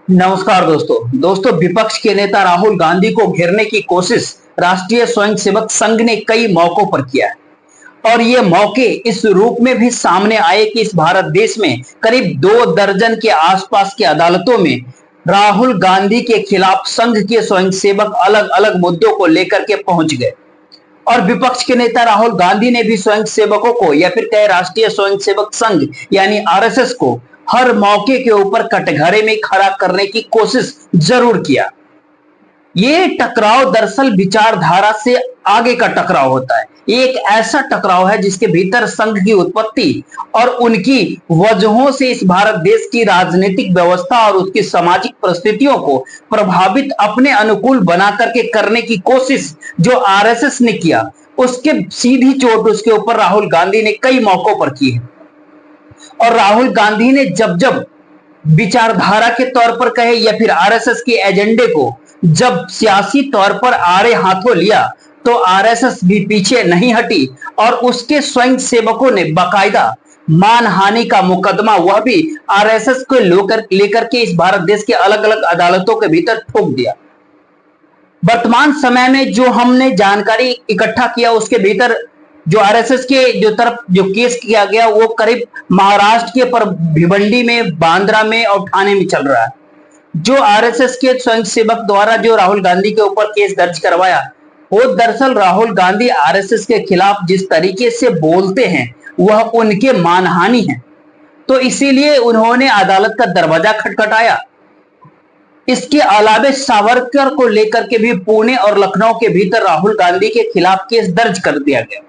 नमस्कार दोस्तों विपक्ष के नेता राहुल गांधी को घेरने की कोशिश राष्ट्रीय स्वयंसेवक संघ ने कई मौकों पर किया है और ये मौके इस रूप में भी सामने आए कि इस भारत देश में करीब 2 दर्जन के आसपास की अदालतों में राहुल गांधी के खिलाफ संघ के स्वयंसेवक अलग अलग मुद्दों को लेकर के पहुंच गए। और विपक्ष के नेता राहुल गांधी ने भी स्वयंसेवकों को या फिर कहे राष्ट्रीय स्वयंसेवक संघ यानी आरएसएस को हर मौके के ऊपर कटघरे में खड़ा करने की कोशिश जरूर किया। ये टकराव दरअसल विचारधारा से आगे का टकराव होता है। ये एक ऐसा टकराव है जिसके भीतर संघ की उत्पत्ति और उनकी वजहों से इस भारत देश की राजनीतिक व्यवस्था और उसकी सामाजिक परिस्थितियों को प्रभावित अपने अनुकूल बना करके करने की कोशिश जो आरएसएस ने किया, उसके सीधी चोट उसके ऊपर राहुल गांधी ने कई मौकों पर की है। और राहुल गांधी ने जब जब विचारधारा के तौर पर कहे या फिर आरएसएस के एजेंडे को जब सियासी तौर पर आड़े हाथों लिया तो आरएसएस भी पीछे नहीं हटी और उसके स्वयं सेवकों ने बाकायदा मानहानि का मुकदमा वह भी आरएसएस को लेकर के इस भारत देश के अलग अलग अदालतों के भीतर ठोक दिया। वर्तमान समय में जो हमने जानकारी इकट्ठा किया उसके भीतर जो आरएसएस के जो केस किया गया वो करीब महाराष्ट्र के पर भिवंडी में, बांद्रा में और ठाणे में चल रहा है। जो आरएसएस के स्वयंसेवक द्वारा जो राहुल गांधी के ऊपर केस दर्ज करवाया वो दरअसल राहुल गांधी आरएसएस के खिलाफ जिस तरीके से बोलते हैं वह उनके मानहानि है, तो इसीलिए उन्होंने अदालत का दरवाजा खटखटाया। इसके अलावा सावरकर को लेकर के भी पुणे और लखनऊ के भीतर राहुल गांधी के खिलाफ केस दर्ज कर दिया गया।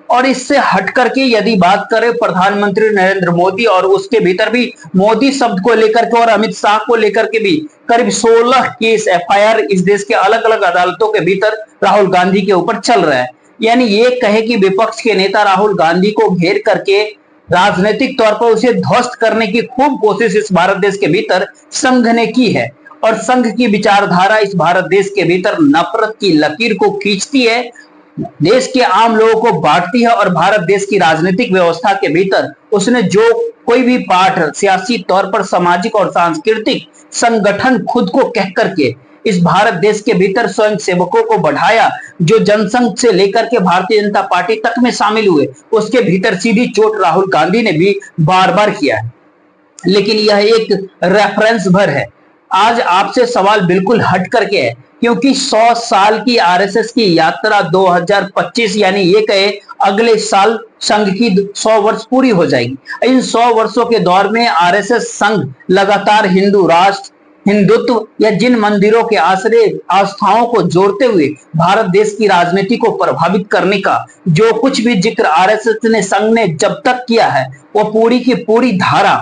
और इससे हट करके यदि बात करें प्रधानमंत्री नरेंद्र मोदी और उसके भीतर भी मोदी शब्द को लेकर के और अमित शाह को लेकर के भी करीब 16 केस एफआईआर इस देश के अलग अलग अदालतों के भीतर राहुल गांधी के ऊपर चल रहा है। यानी ये कहे कि विपक्ष के नेता राहुल गांधी को घेर करके राजनीतिक तौर पर उसे ध्वस्त करने की खूब कोशिश इस भारत देश के भीतर संघ ने की है। और संघ की विचारधारा इस भारत देश के भीतर नफरत की लकीर को खींचती है, देश के आम लोगों को बांटती है और भारत देश की राजनीतिक व्यवस्था के भीतर उसने जो कोई भी पाठ सियासी तौर पर सामाजिक और सांस्कृतिक संगठन खुद को कह करके इस भारत देश के भीतर स्वयं सेवकों को बढ़ाया, जो जनसंघ से लेकर के भारतीय जनता पार्टी तक में शामिल हुए, उसके भीतर सीधी चोट राहुल गांधी ने भी बार बार किया है। लेकिन यह एक रेफरेंस भर है। आज आपसे सवाल बिल्कुल हट करके है, क्योंकि 100 साल की आरएसएस की यात्रा 2025 यानी ये कहे अगले साल संघ की 100 वर्ष पूरी हो जाएगी। इन 100 वर्षों के दौर में आरएसएस संघ लगातार हिंदू राष्ट्र, हिंदुत्व या जिन मंदिरों के आश्रय आस्थाओं को जोड़ते हुए भारत देश की राजनीति को प्रभावित करने का जो कुछ भी जिक्र आरएसएस ने संघ ने जब तक किया है वो पूरी की पूरी धारा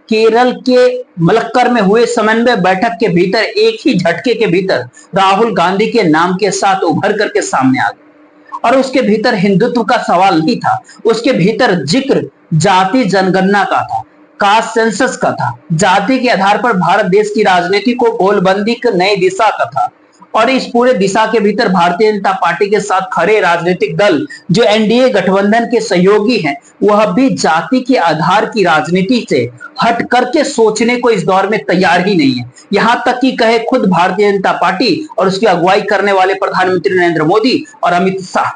केरल के मलक्कर में हुए समन्वय बैठक के भीतर एक ही झटके के भीतर राहुल गांधी के नाम के साथ उभर करके सामने आ गई। और उसके भीतर हिंदुत्व का सवाल नहीं था, उसके भीतर जिक्र जाति जनगणना का था, कास्ट सेंसस का था, जाति के आधार पर भारत देश की राजनीति को गोलबंदी की नई दिशा का था। और इस पूरे दिशा के भीतर भारतीय जनता पार्टी के साथ खड़े राजनीतिक दल जो एनडीए गठबंधन के सहयोगी हैं वह भी जाति के आधार की राजनीति से हट करके सोचने को इस दौर में तैयार ही नहीं है। यहां तक कि कहे खुद भारतीय जनता पार्टी और उसकी अगुवाई करने वाले प्रधानमंत्री नरेंद्र मोदी और अमित शाह,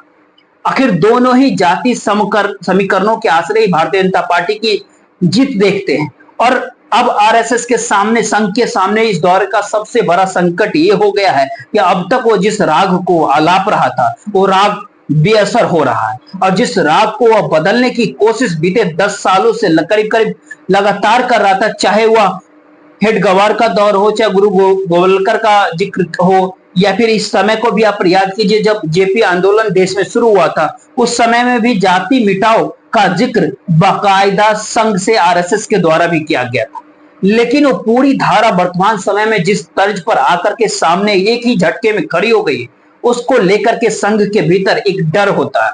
आखिर दोनों ही जाति समीकरणों के आश्रय भारतीय जनता पार्टी की जीत देखते हैं। और अब आरएसएस के सामने, संघ के सामने इस दौर का सबसे बड़ा संकट ये हो गया है कि अब तक वो जिस राग को आलाप रहा था वो राग बेअसर हो रहा है। और जिस राग को वह बदलने की कोशिश बीते 10 सालों से करीब करीब लगातार कर रहा था, चाहे वह हेडगवार का दौर हो, चाहे गुरु गोवलकर का जिक्र हो, या फिर इस समय को भी आप याद कीजिए जब जेपी आंदोलन देश में शुरू हुआ था, उस समय में भी जाति मिटाओ का जिक्र बाकायदा संघ से आरएसएस के द्वारा भी किया गया था। लेकिन वो पूरी धारा वर्तमान समय में जिस तर्ज पर आकर के सामने एक ही झटके में खड़ी हो गई, उसको लेकर के संघ के भीतर एक डर होता है।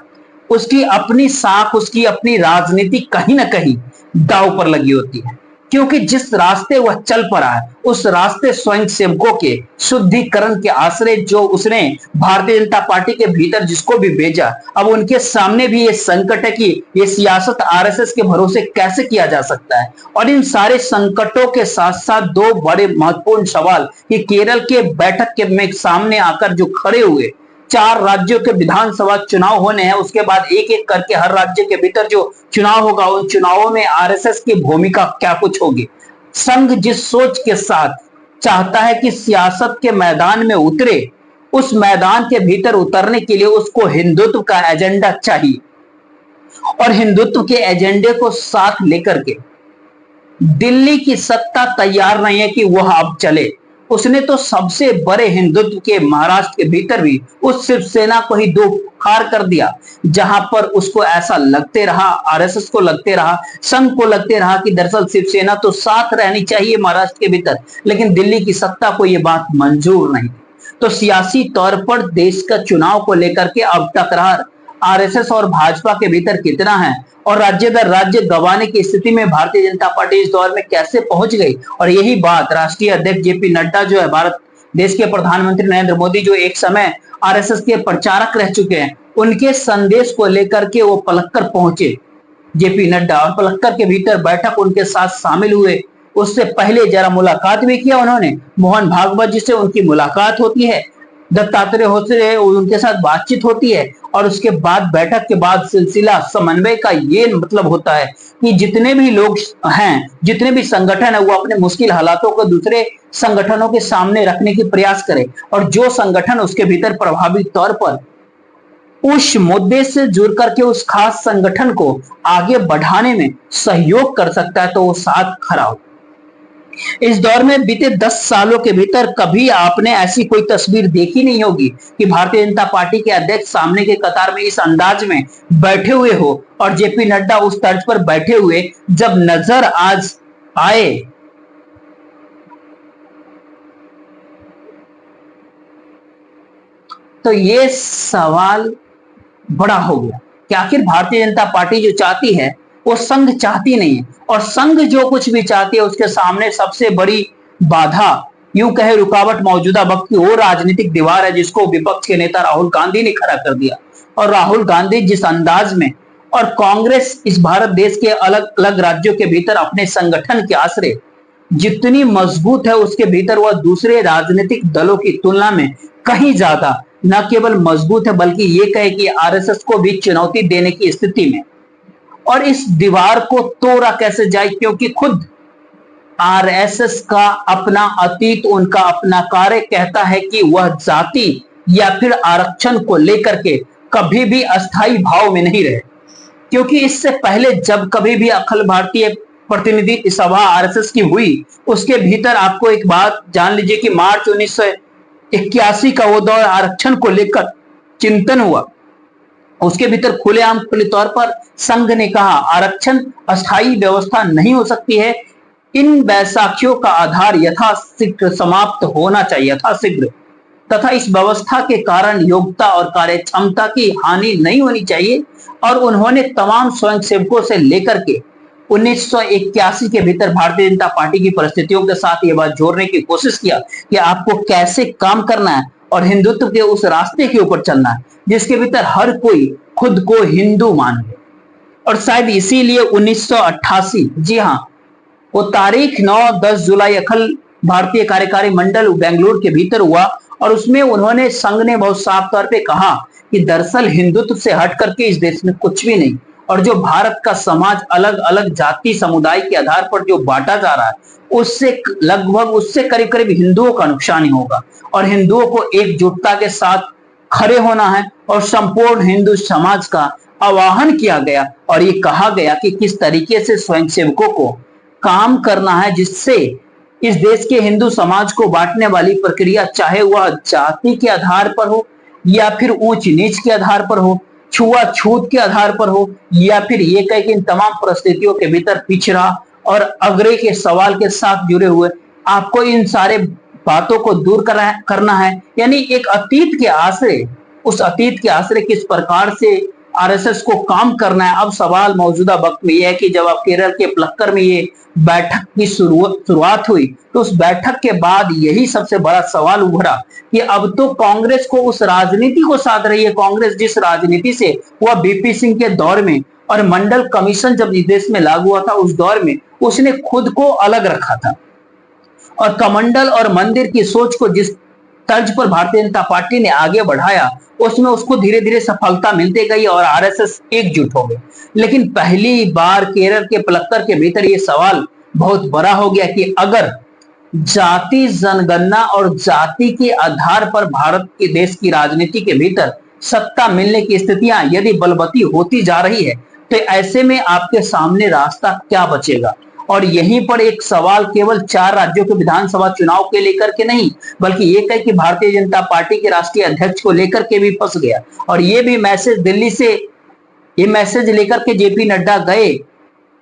उसकी अपनी साख, उसकी अपनी राजनीति कहीं ना कहीं दांव पर लगी होती है। क्योंकि जिस रास्ते वह चल पड़ा है उस रास्ते स्वयं सेवकों के शुद्धिकरण के आश्रय जो उसने भारतीय जनता पार्टी के भीतर जिसको भी भेजा, अब उनके सामने भी ये संकट है कि ये सियासत आरएसएस के भरोसे कैसे किया जा सकता है। और इन सारे संकटों के साथ साथ दो बड़े महत्वपूर्ण सवाल कि केरल के बैठक के में सामने आकर जो खड़े हुए, 4 राज्यों के विधानसभा चुनाव होने हैं, उसके बाद एक एक करके हर राज्य के भीतर जो चुनाव होगा उन चुनावों में आरएसएस की भूमिका क्या कुछ होगी। संघ जिस सोच के साथ चाहता है कि सियासत के मैदान में उतरे, उस मैदान के भीतर उतरने के लिए उसको हिंदुत्व का एजेंडा चाहिए और हिंदुत्व के एजेंडे को साथ लेकर के दिल्ली की सत्ता तैयार नहीं है कि वह अब चले। उसने तो सबसे बड़े हिंदुत्व के महाराष्ट्र के भीतर भी उस शिवसेना को ही दो खार कर दिया, जहां पर उसको ऐसा लगते रहा, आरएसएस को लगते रहा, संघ को लगते रहा कि दरअसल शिवसेना तो साथ रहनी चाहिए महाराष्ट्र के भीतर, लेकिन दिल्ली की सत्ता को यह बात मंजूर नहीं। तो सियासी तौर पर देश का चुनाव को लेकर के अब टकरार आरएसएस और भाजपा के भीतर कितना है और राज्य दर राज्य गंवाने की स्थिति में भारतीय जनता पार्टी इस दौर में कैसे पहुंच गई। और यही बात राष्ट्रीय अध्यक्ष जेपी नड्डा जो है, भारत देश के प्रधानमंत्री नरेंद्र मोदी जो एक समय आरएसएस के प्रचारक रह चुके हैं, उनके संदेश को लेकर के वो पलक्कर पहुंचे जेपी नड्डा और पलक्कर के भीतर बैठक उनके साथ शामिल हुए। उससे पहले जरा मुलाकात भी किया उन्होंने, मोहन भागवत जी से उनकी मुलाकात होती है, दत्तात्रेय होते उनके साथ बातचीत होती है और उसके बाद बैठक के बाद सिलसिला समन्वय का ये मतलब होता है कि जितने भी लोग हैं, जितने भी संगठन है, वो अपने मुश्किल हालातों को दूसरे संगठनों के सामने रखने की प्रयास करें और जो संगठन उसके भीतर प्रभावी तौर पर उस मुद्दे से जुड़ करके उस खास संगठन को आगे बढ़ाने में सहयोग कर सकता है तो वो साथ खड़ा हो। इस दौर में बीते 10 सालों के भीतर कभी आपने ऐसी कोई तस्वीर देखी नहीं होगी कि भारतीय जनता पार्टी के अध्यक्ष सामने के कतार में इस अंदाज में बैठे हुए हो और जेपी नड्डा उस तर्ज पर बैठे हुए जब नजर आज आए तो ये सवाल बड़ा हो गया कि आखिर भारतीय जनता पार्टी जो चाहती है वो संघ चाहती नहीं है और संघ जो कुछ भी चाहती है उसके सामने सबसे बड़ी बाधा, यूं कहे रुकावट, मौजूदा वक्त की वो राजनीतिक दीवार है जिसको विपक्ष के नेता राहुल गांधी ने खड़ा कर दिया। और राहुल गांधी जिस अंदाज में और कांग्रेस इस भारत देश के अलग अलग राज्यों के भीतर अपने संगठन के आश्रय जितनी मजबूत है उसके भीतर वह दूसरे राजनीतिक दलों की तुलना में कहीं ज्यादा न केवल मजबूत है बल्कि ये कहे कि आरएसएस को भी चुनौती देने की स्थिति में। और इस दीवार को तोड़ा कैसे जाए, क्योंकि खुद आरएसएस का अपना अतीत, उनका अपना कार्य कहता है कि वह जाति या फिर आरक्षण को लेकर के कभी भी अस्थायी भाव में नहीं रहे। क्योंकि इससे पहले जब कभी भी अखिल भारतीय प्रतिनिधि सभा आरएसएस की हुई उसके भीतर आपको एक बात जान लीजिए कि मार्च 1981 का वो दौर आरक्षण को लेकर चिंतन हुआ, उसके भीतर खुलेआम खुले तौर पर संघ ने कहा आरक्षण अस्थायी व्यवस्था नहीं हो सकती है, इन बैसाखियों का आधार यथाशीघ्र समाप्त होना चाहिए, यथाशीघ्र, तथा इस व्यवस्था के कारण योग्यता और कार्य क्षमता की हानि नहीं होनी चाहिए। और उन्होंने तमाम स्वयंसेवकों से लेकर के 1981 के भीतर भारतीय जनता पार्टी की परिस्थितियों के साथ ये बात जोड़ने की कोशिश किया कि आपको कैसे काम करना है और हिंदुत्व के उस रास्ते के ऊपर चलना है जिसके भीतर हर कोई खुद को हिंदू मान ले। और शायद इसीलिए 1988, जी हाँ, वो तारीख 9-10 जुलाई अखिल भारतीय कार्यकारी मंडल बेंगलुरु के भीतर हुआ और उसमें उन्होंने संघ ने बहुत साफ तौर पे कहा कि दरअसल हिंदुत्व से हट करके इस देश में कुछ भी नहीं और जो भारत का समाज अलग अलग जाति समुदाय के आधार पर जो बांटा जा रहा है उससे करीब करीब हिंदुओं का नुकसान ही होगा और हिंदुओं को एकजुटता के साथ खड़े होना है और संपूर्ण हिंदू समाज का आह्वान किया गया और ये कहा गया कि किस तरीके से स्वयंसेवकों को काम करना है जिससे इस देश के हिंदू समाज को बांटने वाली प्रक्रिया, चाहे वह जाति के आधार पर हो या फिर ऊंच नीच के आधार पर हो, छुआछूत के आधार पर हो या फिर ये कहे कि इन तमाम परिस्थितियों के भीतर पिछड़ा और अग्रे के सवाल के साथ जुड़े हुए आपको इन सारे बातों को दूर करना है। यानी एक अतीत के आश्रय, उस अतीत के आश्रय किस प्रकार से आरएसएस को काम करना है। अब सवाल मौजूदा वक्त में यह है कि जब अब केरल के पलक्कड़ में ये बैठक की शुरुआत हुई, तो उस बैठक के बाद यही सबसे बड़ा सवाल उभरा कि अब तो कांग्रेस को उस राजनीति को साध रही है। कांग्रेस जिस राजनीति से वह बीपी सिंह के दौर में और मंडल कमीशन जब इस देश में लागू हुआ था उस दौर में उसने खुद को अलग रखा था, और कमंडल और मंदिर की सोच को जिस तर्ज पर भारतीय जनता पार्टी ने आगे बढ़ाया उसमें उसको धीरे धीरे सफलता मिलती गई और आरएसएस एकजुट हो गई। लेकिन पहली बार केरल के पलक्कड़ के भीतर यह सवाल बहुत बड़ा हो गया कि अगर जाति जनगणना और जाति के आधार पर भारत के देश की राजनीति के भीतर सत्ता मिलने की स्थितियां यदि बलवती होती जा रही है, तो ऐसे में आपके सामने रास्ता क्या बचेगा। और यहीं पर एक सवाल केवल 4 राज्यों के विधानसभा चुनाव के लेकर के नहीं, बल्कि ये कह कि भारतीय जनता पार्टी के राष्ट्रीय अध्यक्ष को लेकर के भी फंस गया। और ये भी मैसेज दिल्ली से ये मैसेज लेकर के जेपी नड्डा गए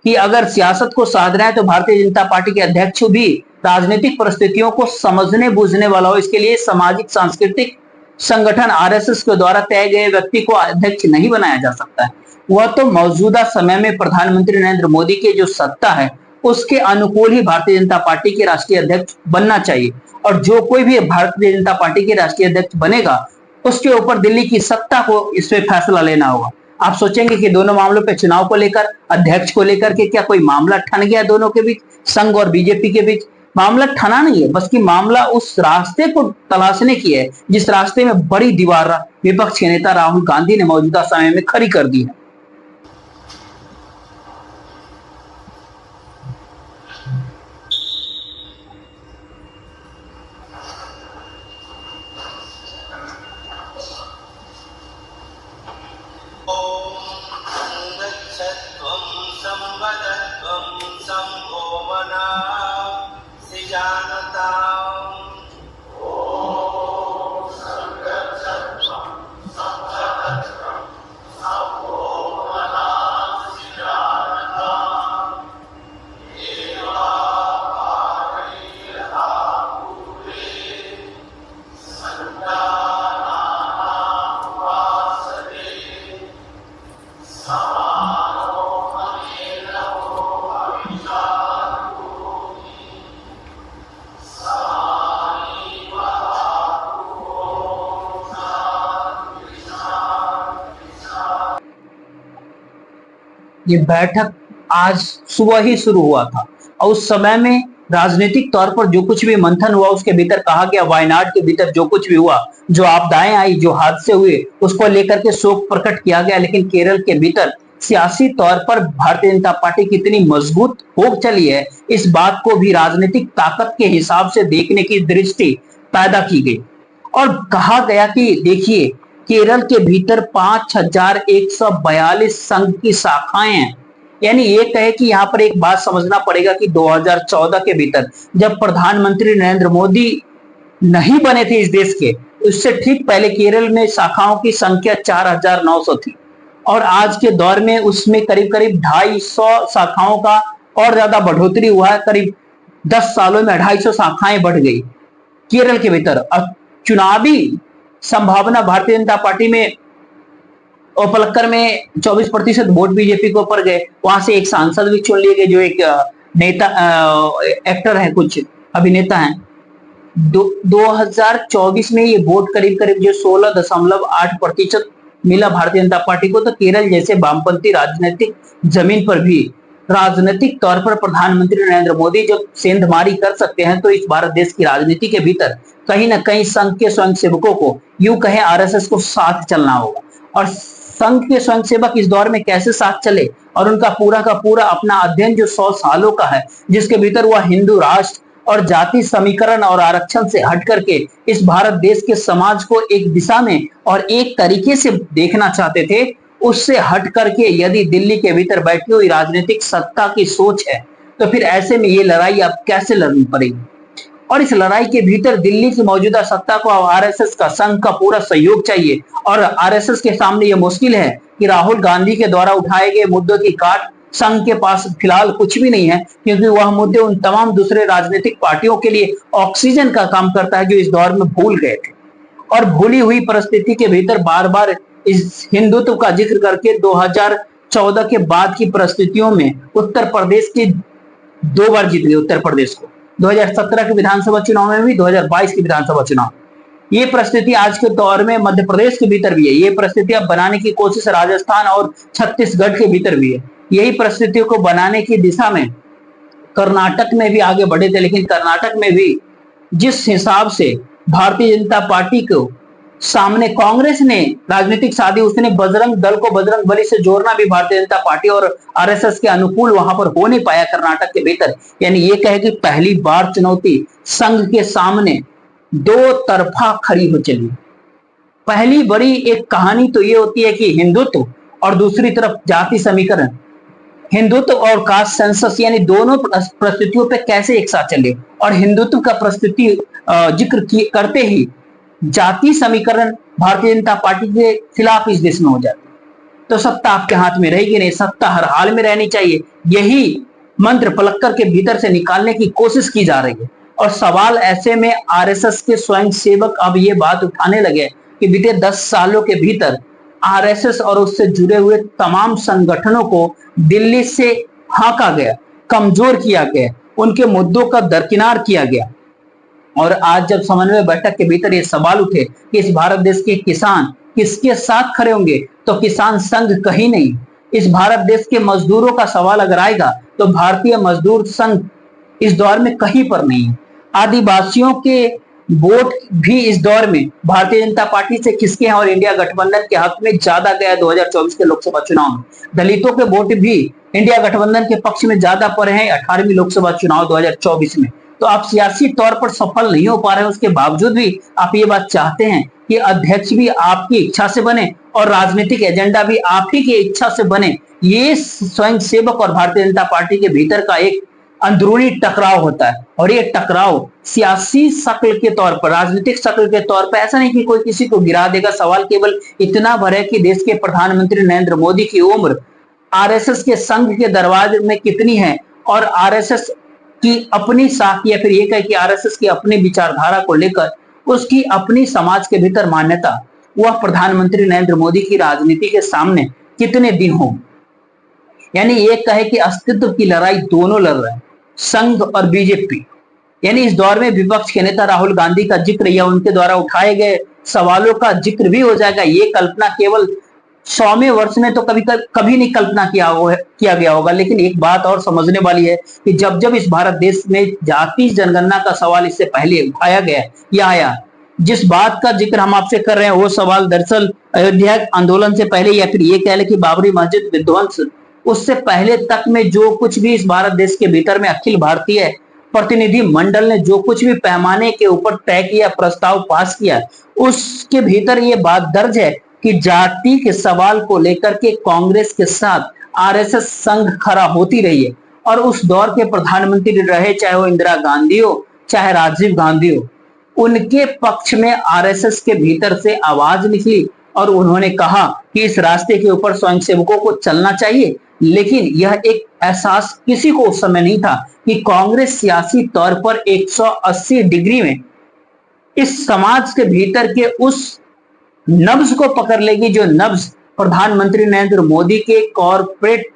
कि अगर सियासत को साधना है तो भारतीय जनता पार्टी के अध्यक्ष भी राजनीतिक परिस्थितियों को समझने बूझने वाला हो। इसके लिए सामाजिक सांस्कृतिक संगठन आरएसएस के द्वारा तय गए व्यक्ति को अध्यक्ष नहीं बनाया जा सकता है। वह तो मौजूदा समय में प्रधानमंत्री नरेंद्र मोदी की जो सत्ता है उसके अनुकूल ही भारतीय जनता पार्टी के राष्ट्रीय अध्यक्ष बनना चाहिए। और जो कोई भी भारतीय जनता पार्टी के राष्ट्रीय अध्यक्ष बनेगा उसके ऊपर दिल्ली की सत्ता को इस पे फैसला लेना होगा। आप सोचेंगे कि दोनों मामलों पे चुनाव को लेकर, अध्यक्ष को लेकर के क्या कोई मामला ठन गया दोनों के बीच, संघ और बीजेपी के बीच? मामला ठना नहीं है, बस कि मामला उस रास्ते को तलाशने की है जिस रास्ते में बड़ी दीवार विपक्ष के नेता राहुल गांधी ने मौजूदा समय में खड़ी कर दी है। ये बैठक आज सुबह ही शुरू हुआ था और उस समय में राजनीतिक तौर पर जो कुछ भी मंथन हुआ उसके भीतर कहा गया, वायनाड के भीतर जो कुछ भी हुआ, जो आपदाएं आई, जो हादसे हुए, उसको लेकर के शोक प्रकट किया गया। लेकिन केरल के भीतर सियासी तौर पर भारतीय जनता पार्टी कितनी मजबूत हो चली है, इस बात को भी राजनीतिक ताकत के हिसाब से देखने की दृष्टि पैदा की गई और कहा गया कि देखिए केरल के भीतर 5142 संघ की शाखाएं हैं। यानी ये कहे कि यहाँ पर एक बात समझना पड़ेगा कि 2014 के भीतर जब प्रधानमंत्री नरेंद्र मोदी नहीं बने थे इस देश के, उससे ठीक पहले केरल में शाखाओं की संख्या 4900 थी और आज के दौर में उसमें करीब करीब 250 शाखाओं का और ज्यादा बढ़ोतरी हुआ है। करीब 10 सालों में 250 शाखाएं बढ़ गई केरल के भीतर। अब चुनावी संभावना भारतीय जनता पार्टी में और पलक्कड़ में 24% वोट बीजेपी के ऊपर गए। वहां से एक सांसद भी चुन लिए गए जो एक नेता एक्टर है, कुछ अभिनेता हैं। 2024 में ये वोट करीब करीब जो 16.8% मिला भारतीय जनता पार्टी को। तो केरल जैसे वामपंथी राजनीतिक जमीन पर भी राजनीतिक तौर पर प्रधानमंत्री नरेंद्र मोदी जो सेंधमारी कर सकते हैं, तो इस भारत देश की राजनीति के भीतर कहीं ना कहीं संघ के स्वयंसेवकों को, यूं कहें आरएसएस को साथ चलना होगा। और संघ के स्वयंसेवक इस दौर में कैसे साथ चले और उनका पूरा का पूरा अपना अध्ययन जो 100 सालों का है, जिसके भीतर वह हिंदू राष्ट्र और जाति समीकरण और आरक्षण से हट करके इस भारत देश के समाज को एक दिशा में और एक तरीके से देखना चाहते थे, उससे हट करके यदि दिल्ली के भीतर बैठी हुई राजनीतिक सत्ता की सोच है, तो फिर ऐसे में ये लड़ाई अब कैसे लड़नी पड़ेगी। और इस लड़ाई के भीतर दिल्ली की मौजूदा सत्ता को आरएसएस का, संघ का पूरा सहयोग चाहिए। और आरएसएस के सामने ये मुश्किल है कि राहुल गांधी के द्वारा उठाए गए मुद्दों की काट संघ के पास फिलहाल कुछ भी नहीं है, क्योंकि वह मुद्दे उन तमाम दूसरे राजनीतिक पार्टियों के लिए ऑक्सीजन का काम करता है जो इस दौर में भूल गए थे। और भूली हुई परिस्थिति के भीतर बार बार इस हिंदुत्व का जिक्र करके 2014 के बाद की परिस्थितियों में उत्तर प्रदेश की 2 बार जीत गए उत्तर प्रदेश को, 2017 के विधानसभा चुनाव में भी, 2022 के विधानसभा चुनाव। ये परिस्थिति आज के दौर में मध्य प्रदेश के भीतर भी है। ये परिस्थिति अब बनाने की कोशिश राजस्थान और छत्तीसगढ़ के भीतर भी है। यही परिस्थितियों को बनाने की दिशा में कर्नाटक में भी आगे बढ़े थे, लेकिन कर्नाटक में भी जिस हिसाब से भारतीय जनता पार्टी को सामने कांग्रेस ने राजनीतिक साधी, उसने बजरंग दल को बजरंग बली से जोड़ना भी भारतीय जनता पार्टी और आरएसएस के अनुकूल वहां पर हो नहीं पाया कर्नाटक के भीतर। यानी ये कहे कि पहली बार चुनौती संघ के सामने दो तरफा खड़ी हो चली। पहली बड़ी एक कहानी तो ये होती है कि हिंदुत्व और दूसरी तरफ जाति समीकरण, हिंदुत्व और कास्ट सेंसस, यानी दोनों परिस्थितियों पे कैसे एक साथ चले। और हिंदुत्व का परिस्थिति जिक्र करते ही जाति समीकरण भारतीय जनता पार्टी के खिलाफ इस देश में हो जाती, तो सत्ता आपके हाथ में रहेगी नहीं, सत्ता हर हाल में रहनी चाहिए। यही मंत्र पलक्कर के भीतर से निकालने की कोशिश की जा रही है। और सवाल ऐसे में आरएसएस के स्वयंसेवक अब ये बात उठाने लगे कि बीते 10 सालों के भीतर आरएसएस और उससे जुड़े हुए तमाम संगठनों को दिल्ली से हाँका गया, कमजोर किया गया, उनके मुद्दों का दरकिनार किया गया। और आज जब समन्वय बैठक के भीतर ये सवाल उठे कि इस भारत देश के किसान किसके साथ खड़े होंगे, तो किसान संघ कहीं नहीं। इस भारत देश के मजदूरों का सवाल अगर आएगा तो भारतीय मजदूर संघ इस दौर में कहीं पर नहीं है। आदिवासियों के वोट भी इस दौर में भारतीय जनता पार्टी से खिसके हैं और इंडिया गठबंधन के हक में ज्यादा गया 2024 के लोकसभा चुनाव में। दलितों के वोट भी इंडिया गठबंधन के पक्ष में ज्यादा पड़े हैं 18वीं लोकसभा चुनाव 2024 में। तो आप सियासी तौर पर सफल नहीं हो पा रहे, उसके बावजूद भी आप ये बात चाहते हैं कि अध्यक्ष भी आपकी इच्छा से बने और राजनीतिक एजेंडा भी आप ही की इच्छा से बने। ये स्वयंसेवक और भारतीय जनता पार्टी के भीतर का एक अंदरूनी टकराव होता है। और ये टकराव सियासी शक्ल के तौर पर, राजनीतिक शक्ल के तौर पर ऐसा नहीं कि कोई किसी को गिरा देगा। सवाल केवल इतना भर है कि देश के प्रधानमंत्री नरेंद्र मोदी की उम्र आरएसएस के संघ के दरवाजे में कितनी है, और आरएसएस की अपनी साख, या फिर ये कहे कि आरएसएस की अपनी विचारधारा को लेकर उसकी अपनी समाज के भीतर मान्यता, वह प्रधानमंत्री नरेंद्र मोदी की राजनीति के सामने कितने दिन हो। यानी ये कहे कि अस्तित्व की लड़ाई दोनों लड़ रहे हैं, संघ और बीजेपी। यानी इस दौर में विपक्ष के नेता राहुल गांधी का जिक्र या उनके द्वारा उठाए गए सवालों का जिक्र भी हो जाएगा। ये कल्पना केवल 100वें वर्ष में तो कभी नहीं कल्पना किया गया होगा। लेकिन एक बात और समझने वाली है कि जब जब इस भारत देश में जाति जनगणना का सवाल इससे पहले उठाया गया या आया, जिस बात का जिक्र हम आपसे कर रहे हैं वो सवाल दरअसल अयोध्या आंदोलन से पहले, या फिर ये कह ले कि बाबरी मस्जिद विध्वंस, उससे पहले तक में जो कुछ भी इस भारत देश के भीतर में अखिल भारतीय प्रतिनिधि मंडल ने जो कुछ भी पैमाने के ऊपर तय किया, प्रस्ताव पास किया, उसके भीतर ये बात दर्ज है कि जाति के सवाल को लेकर के कांग्रेस के साथ आरएसएस संघ खड़ा होती रही है। और उस दौर के प्रधानमंत्री रहे, चाहे वो इंदिरा गांधी हो चाहे राजीव गांधी हो, उनके पक्ष में आरएसएस के भीतर से आवाज निकली और उन्होंने कहा कि इस रास्ते के ऊपर स्वयंसेवकों को चलना चाहिए। लेकिन यह एक एहसास किसी को उस समय नहीं था कि कांग्रेस सियासी तौर पर 180 डिग्री में इस समाज के भीतर के उस नब्ज को पकड़ लेगी, जो नब्ज प्रधानमंत्री नरेंद्र मोदी के कॉर्पोरेट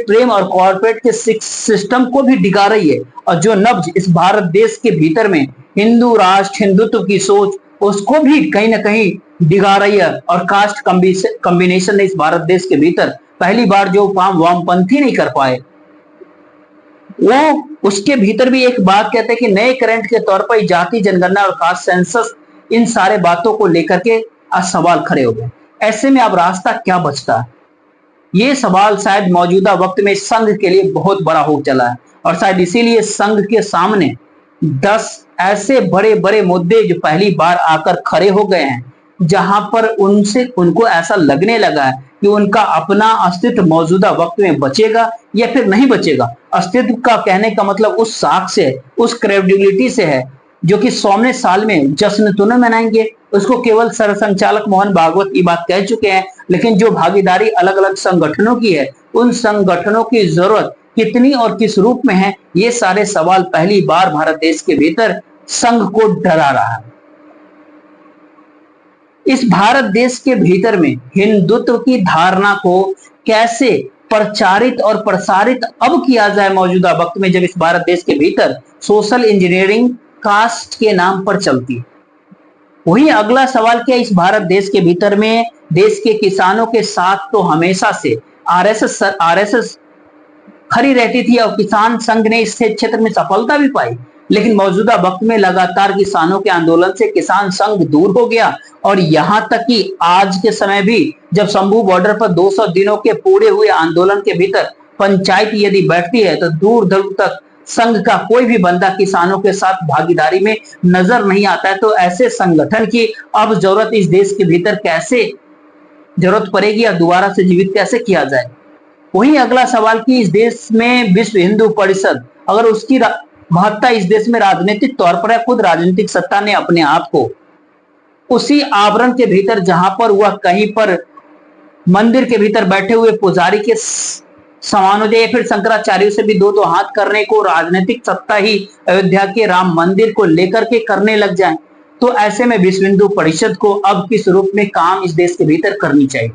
प्रेम और कॉर्पोरेट के सिस्टम को भी डिगा रही है, और जो नब्ज इस भारत देश के भीतर में हिंदू राष्ट्र, हिंदुत्व की सोच, उसको भी कहीं ना कहीं डिगा रही है। और कास्ट कॉम्बिनेशन ने इस भारत देश के भीतर पहली बार जो काम वामपंथी नहीं कर पाए, वो उसके भीतर भी एक बात कहते हैं कि नए करंट के तौर पर जाति जनगणना और कास्ट सेंसस, इन सारे बातों को लेकर के आज सवाल खड़े हो गए। ऐसे में अब रास्ता क्या बचता है, ये सवाल शायद मौजूदा वक्त में संघ के लिए बहुत बड़ा हो चला है। और शायद इसीलिए संघ के सामने 10 ऐसे बड़े बड़े मुद्दे जो पहली बार आकर खड़े हो गए हैं, जहां पर उनको ऐसा लगने लगा है कि उनका अपना अस्तित्व मौजूदा वक्त में बचेगा या फिर नहीं बचेगा। अस्तित्व का कहने का मतलब उस साख से, उस क्रेडिबिलिटी से है जो कि 100वें साल में जश्न तो न मनाएंगे, उसको केवल सरसंचालक मोहन भागवत ये बात कह चुके हैं। लेकिन जो भागीदारी अलग अलग संगठनों की है, उन संगठनों की जरूरत कितनी और किस रूप में है, ये सारे सवाल पहली बार भारत देश के भीतर संघ को डरा रहा है। इस भारत देश के भीतर में हिंदुत्व की धारणा को कैसे प्रचारित और प्रसारित अब किया जाए मौजूदा वक्त में, जब इस भारत देश के भीतर सोशल इंजीनियरिंग कास्ट के नाम पर चलती है। वही अगला सवाल, क्या इस भारत देश के भीतर में देश के किसानों के साथ तो हमेशा से आरएसएस खड़ी रहती थी और किसान संघ ने इस क्षेत्र में सफलता भी पाई, लेकिन मौजूदा वक्त में लगातार किसानों के आंदोलन से किसान संघ दूर हो गया और यहां तक कि आज के समय भी जब शंभू बॉर्डर पर 200 दिनों के पूरे हुए आंदोलन के भीतर पंचायत यदि बैठती है तो दूर दूर तक संघ का कोई भी बंदा किसानों के साथ भागीदारी में नजर नहीं आता है। तो ऐसे संगठन की अब जरूरत इस देश के भीतर कैसे जरूरत पड़ेगी या दोबारा से जीवित कैसे किया जाए। वहीं अगला सवाल कि इस देश में विश्व हिंदू परिषद, अगर उसकी महत्ता इस देश में राजनीतिक तौर पर है, खुद राजनीतिक सत्ता ने अपने आप को उसी आवरण के भीतर जहां पर वह कहीं पर मंदिर के भीतर बैठे हुए पुजारी के समान हो जाए या फिर शंकराचार्यों से भी दो हाथ करने को राजनीतिक सत्ता ही अयोध्या के राम मंदिर को लेकर के करने लग जाए, तो ऐसे में विश्व हिंदू परिषद को अब किस रूप में काम इस देश के भीतर करनी चाहिए।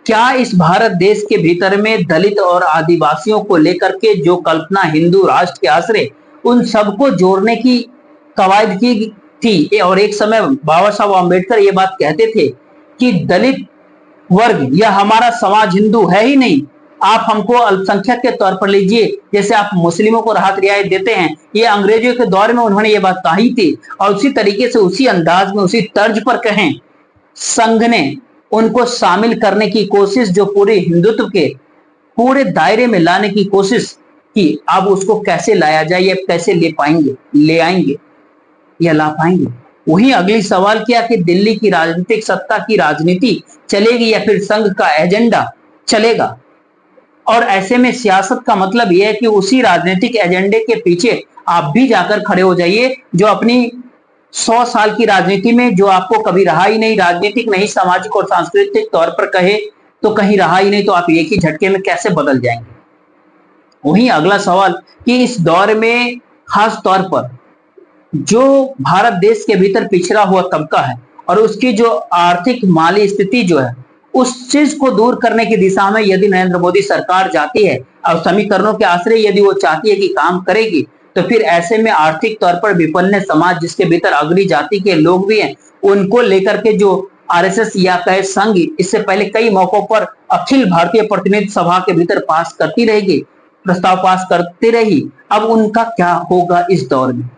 क्या इस भारत देश के भीतर में दलित और आदिवासियों को लेकर के जो कल्पना हिंदू राष्ट्र के आश्रय उन सबको जोड़ने की कवायद की थी, और एक समय बाबा साहब अम्बेडकर ये बात कहते थे कि दलित वर्ग या हमारा समाज हिंदू है ही नहीं, आप हमको अल्पसंख्यक के तौर पर लीजिए, जैसे आप मुस्लिमों को राहत रियायत देते हैं। ये अंग्रेजों के दौर में उन्होंने ये बात कही थी और उसी तरीके से उसी अंदाज में उसी तर्ज पर कहें संघ ने उनको शामिल करने की कोशिश जो पूरे हिंदुत्व के पूरे दायरे में लाने की कोशिश की, अब उसको कैसे लाया जाए या कैसे ले आएंगे या ला पाएंगे। वही अगली सवाल किया कि दिल्ली की राजनीतिक सत्ता की राजनीति चलेगी या फिर संघ का एजेंडा चलेगा, और ऐसे में सियासत का मतलब यह है कि उसी राजनीतिक एजेंडे के पीछे आप भी जाकर खड़े हो जाइए जो अपनी 100 साल की राजनीति में जो आपको कभी रहा ही नहीं, राजनीतिक नहीं सामाजिक और सांस्कृतिक तौर पर कहे तो कहीं रहा ही नहीं, तो आप एक ही झटके में कैसे बदल जाएंगे। वहीं अगला सवाल कि इस दौर में खास तौर पर जो भारत देश के भीतर पिछड़ा हुआ तबका है और उसकी जो आर्थिक माली स्थिति जो है उस चीज को दूर करने की दिशा में यदि नरेंद्र मोदी सरकार जाती है और समीकरणों के आश्रय यदि वो चाहती है कि काम करेगी, तो फिर ऐसे में आर्थिक तौर पर विपन्न समाज जिसके भीतर अग्री जाति के लोग भी हैं उनको लेकर के जो आरएसएस या कहे संघ इससे पहले कई मौकों पर अखिल भारतीय प्रतिनिधि सभा के भीतर पास करती रहेगी, प्रस्ताव पास करती रही, अब उनका क्या होगा इस दौर में।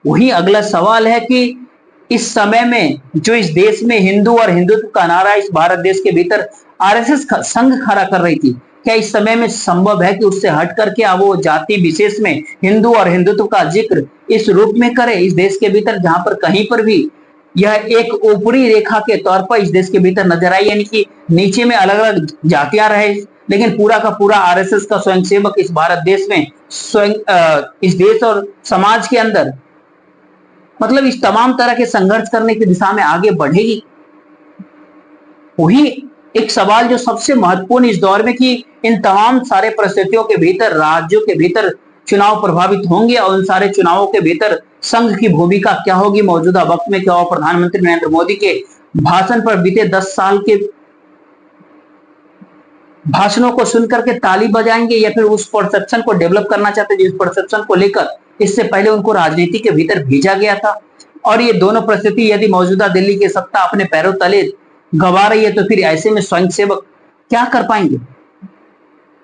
वही अगला सवाल है कि इस समय में जो इस देश में हिंदू और हिंदुत्व का नारा इस भारत देश के भीतर आरएसएस संघ खड़ा कर रही थी, क्या इस समय में संभव है कि उससे हट करके अब वो जाति विशेष में हिंदू और हिंदुत्व का जिक्र इस रूप में करे इस देश के भीतर, जहां पर कहीं पर भी यह एक ऊपरी रेखा के तौर पर इस देश के भीतर नजर आई, यानी कि नीचे में अलग अलग जातियां रहे लेकिन पूरा का पूरा आरएसएस का स्वयंसेवक इस भारत देश में इस देश और समाज के अंदर मतलब इस तमाम तरह के संघर्ष करने की दिशा में आगे बढ़ेगी। वही एक सवाल जो सबसे महत्वपूर्ण इस दौर में कि इन तमाम सारे परिस्थितियों के भीतर राज्यों के भीतर चुनाव प्रभावित होंगे और उन सारे चुनावों के भीतर संघ की भूमिका क्या होगी मौजूदा वक्त में, क्या वो प्रधानमंत्री नरेंद्र मोदी के भाषण पर बीते 10 साल के भाषणों को सुनकर के ताली बजाएंगे या फिर उस परसेप्शन को डेवलप करना चाहते हैं जिस परसेप्शन को लेकर इससे पहले उनको राजनीति के भीतर भेजा गया था। और ये दोनों परिस्थिति यदि मौजूदा दिल्ली की सत्ता अपने पैरों तले गवा रही है तो फिर ऐसे में स्वयंसेवक क्या कर पाएंगे।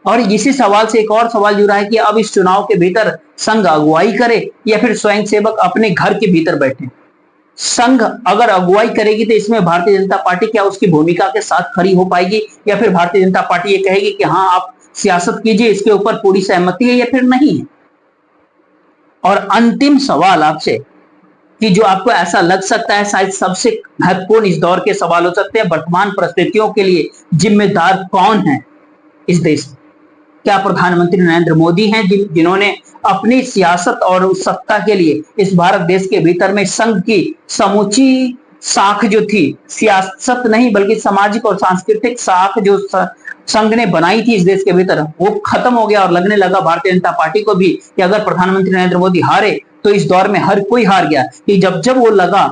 और इसी सवाल से एक और सवाल जुड़ा है कि अब इस चुनाव के भीतर संघ अगुवाई करे या फिर स्वयंसेवक अपने घर के भीतर बैठे। संघ अगर अगुवाई करेगी तो इसमें भारतीय जनता पार्टी क्या उसकी भूमिका के साथ खड़ी हो पाएगी या फिर भारतीय जनता पार्टी ये कहेगी कि हाँ आप सियासत कीजिए, इसके ऊपर पूरी सहमति है या फिर नहीं है। और अंतिम सवाल आपसे कि जो आपको ऐसा लग सकता है शायद सबसे महत्वपूर्ण इस दौर के सवाल हो सकते हैं, वर्तमान परिस्थितियों के लिए जिम्मेदार कौन है इस देश में? क्या प्रधानमंत्री नरेंद्र मोदी हैं जिन्होंने अपनी सियासत और उस सत्ता के लिए इस भारत देश के भीतर में संघ की समूची साख जो थी, सियासत नहीं बल्कि सामाजिक और सांस्कृतिक साख जो संघ ने बनाई थी इस देश के भीतर, वो खत्म हो गया और लगने लगा भारतीय जनता पार्टी को भी कि अगर प्रधानमंत्री नरेंद्र मोदी हारे तो इस दौर में हर कोई हार गया। कि जब जब वो लगा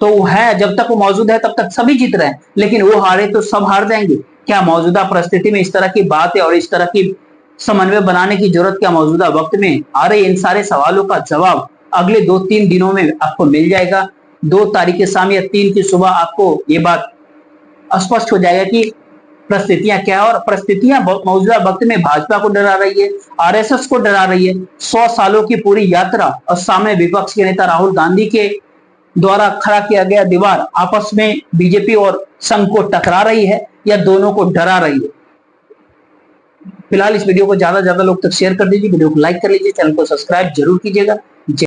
तो वो है, जब तक वो मौजूद है तब तक सभी जीत रहे हैं, लेकिन वो हारे तो सब हार जाएंगे। क्या मौजूदा परिस्थिति में इस तरह की बात है और इस तरह की समन्वय बनाने की जरूरत क्या मौजूदा वक्त में आ रही? इन सारे सवालों का जवाब अगले 2-3 दिनों में आपको मिल जाएगा। 2 तारीख की शाम या 3 की सुबह आपको ये बात स्पष्ट हो जाएगा कि परिस्थितियां क्या है। और परिस्थितियां मौजूदा वक्त में भाजपा को डरा रही है, आरएसएस को डरा रही है। 100 सालों की पूरी यात्रा और सामने विपक्ष के नेता राहुल गांधी के द्वारा खड़ा किया गया दीवार आपस में बीजेपी और संघ को टकरा रही है या दोनों को डरा रही है? फिलहाल इस वीडियो को ज्यादा से ज्यादा लोग तक शेयर कर दीजिए, वीडियो को लाइक कर लीजिए, चैनल को सब्सक्राइब जरूर कीजिएगा।